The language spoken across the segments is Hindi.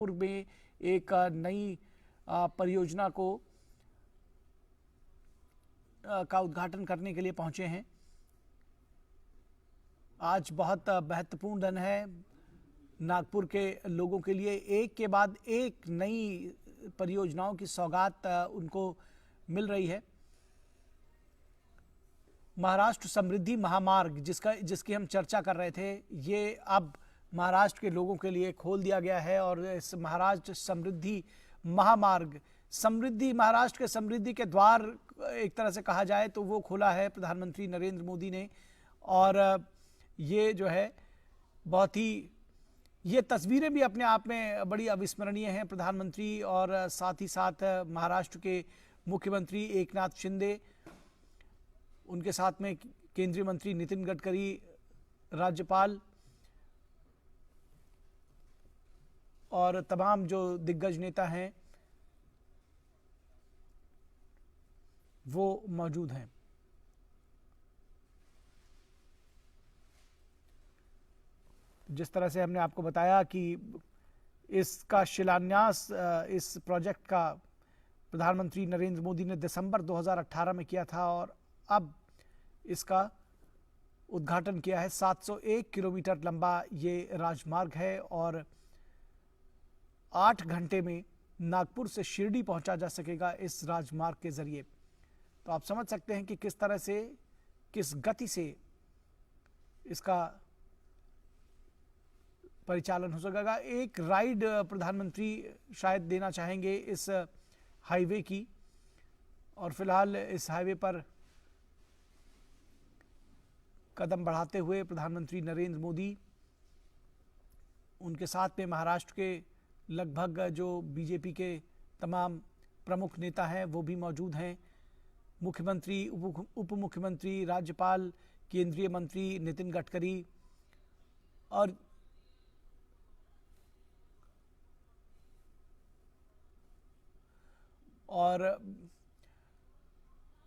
में एक नई परियोजना को का उद्घाटन करने के लिए पहुंचे हैं। आज बहुत महत्वपूर्ण दिन है नागपुर के लोगों के लिए। एक के बाद एक नई परियोजनाओं की सौगात उनको मिल रही है। महाराष्ट्र समृद्धि महामार्ग जिसकी हम चर्चा कर रहे थे, ये अब महाराष्ट्र के लोगों के लिए खोल दिया गया है। और इस महाराष्ट्र समृद्धि महामार्ग, महाराष्ट्र के समृद्धि के द्वार एक तरह से कहा जाए तो वो खोला है प्रधानमंत्री नरेंद्र मोदी ने। और ये जो है बहुत ही, ये तस्वीरें भी अपने आप में बड़ी अविस्मरणीय हैं। प्रधानमंत्री और साथ ही साथ महाराष्ट्र के मुख्यमंत्री एकनाथ शिंदे, उनके साथ में केंद्रीय मंत्री नितिन गडकरी, राज्यपाल और तमाम जो दिग्गज नेता हैं वो मौजूद हैं। जिस तरह से हमने आपको बताया कि इसका शिलान्यास, इस प्रोजेक्ट का प्रधानमंत्री नरेंद्र मोदी ने दिसंबर 2018 में किया था और अब इसका उद्घाटन किया है। 701 किलोमीटर लंबा ये राजमार्ग है और 8 घंटे में नागपुर से शिरडी पहुंचा जा सकेगा इस राजमार्ग के जरिए। तो आप समझ सकते हैं कि किस तरह से, किस गति से इसका परिचालन हो सकेगा। एक राइड प्रधानमंत्री शायद देना चाहेंगे इस हाईवे की। और फिलहाल इस हाईवे पर कदम बढ़ाते हुए प्रधानमंत्री नरेंद्र मोदी, उनके साथ में महाराष्ट्र के लगभग जो बीजेपी के तमाम प्रमुख नेता हैं वो भी मौजूद हैं। मुख्यमंत्री, उप मुख्यमंत्री, राज्यपाल, केंद्रीय मंत्री नितिन गडकरी और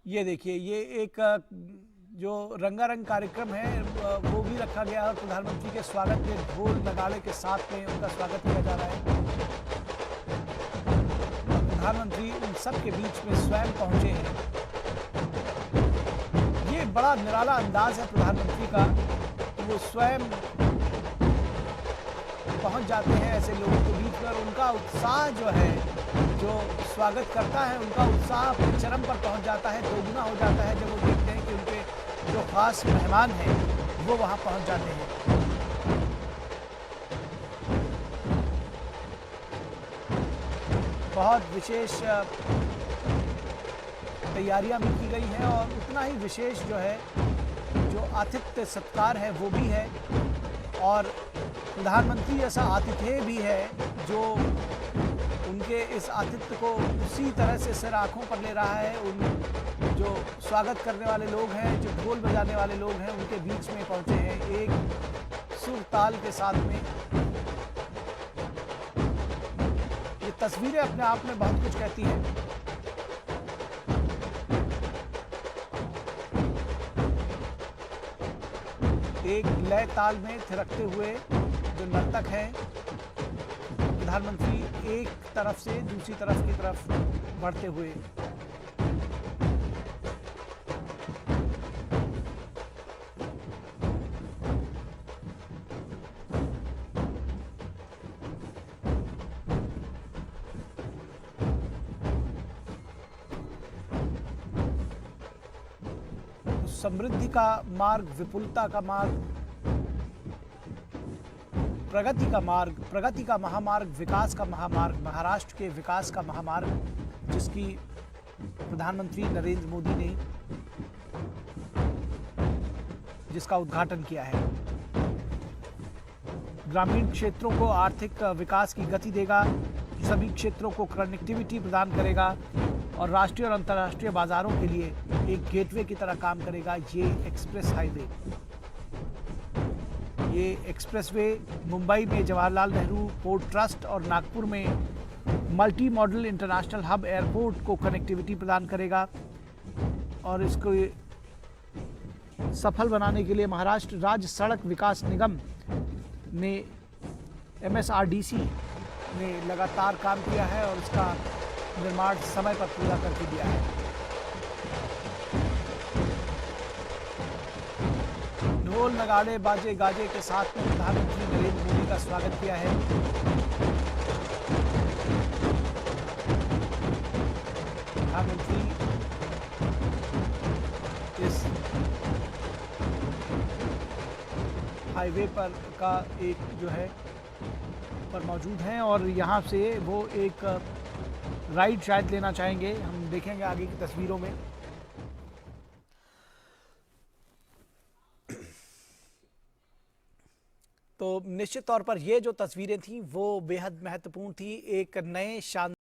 ये देखिए, ये एक जो रंगारंग कार्यक्रम है वो भी रखा गया है। प्रधानमंत्री के स्वागत में ढोल नगाड़े के साथ में उनका स्वागत किया जा रहा है। प्रधानमंत्री उन सब के बीच में स्वयं पहुंचे हैं। ये बड़ा निराला अंदाज है प्रधानमंत्री का कि वो स्वयं पहुंच जाते हैं ऐसे लोगों के बीच में। और उनका उत्साह जो है, जो स्वागत करता है, उनका उत्साह अपने चरम पर पहुंच जाता है, दोगुना हो जाता है जब वो देखते हैं कि उनके जो खास मेहमान हैं वो वहां पहुंच जाते हैं। बहुत विशेष तैयारियां भी की गई हैं और उतना ही विशेष जो है, जो आतिथ्य सत्कार है वो भी है। और प्रधानमंत्री ऐसा आतिथ्य भी है जो उनके इस आतिथ्य को उसी तरह से सिर आंखों पर ले रहा है। उन जो स्वागत करने वाले लोग हैं, जो ढोल बजाने वाले लोग हैं, उनके बीच में पहुंचे हैं एक सुर ताल के साथ में। ये तस्वीरें अपने आप में बहुत कुछ कहती हैं। एक लय ताल में थिरकते हुए जो नर्तक हैं, प्रधानमंत्री एक तरफ से दूसरी तरफ की तरफ बढ़ते हुए। समृद्धि का मार्ग, विपुलता का मार्ग, प्रगति का मार्ग, प्रगति का महामार्ग, विकास का महामार्ग, महाराष्ट्र के विकास का महामार्ग, जिसकी प्रधानमंत्री नरेंद्र मोदी ने जिसका उद्घाटन किया है। ग्रामीण क्षेत्रों को आर्थिक विकास की गति देगा, सभी क्षेत्रों को कनेक्टिविटी प्रदान करेगा और राष्ट्रीय और अंतर्राष्ट्रीय बाजारों के लिए एक गेटवे की तरह काम करेगा ये एक्सप्रेस हाईवे। ये एक्सप्रेसवे मुंबई में जवाहरलाल नेहरू पोर्ट ट्रस्ट और नागपुर में multi modal international hub airport को कनेक्टिविटी प्रदान करेगा। और इसको सफल बनाने के लिए महाराष्ट्र राज्य सड़क विकास निगम ने MSRDC ने लगातार काम किया है और उसका निर्माण समय पर पूरा करके दिया है। ढोल नगाड़े बाजे गाजे के साथ में प्रधानमंत्री नरेंद्र मोदी का स्वागत किया है। प्रधानमंत्री इस हाईवे पर का एक जो है पर मौजूद हैं और यहाँ से वो एक राइड शायद लेना चाहेंगे, हम देखेंगे आगे की तस्वीरों में। तो निश्चित तौर पर ये जो तस्वीरें थी वो बेहद महत्वपूर्ण थी। एक नए शानदार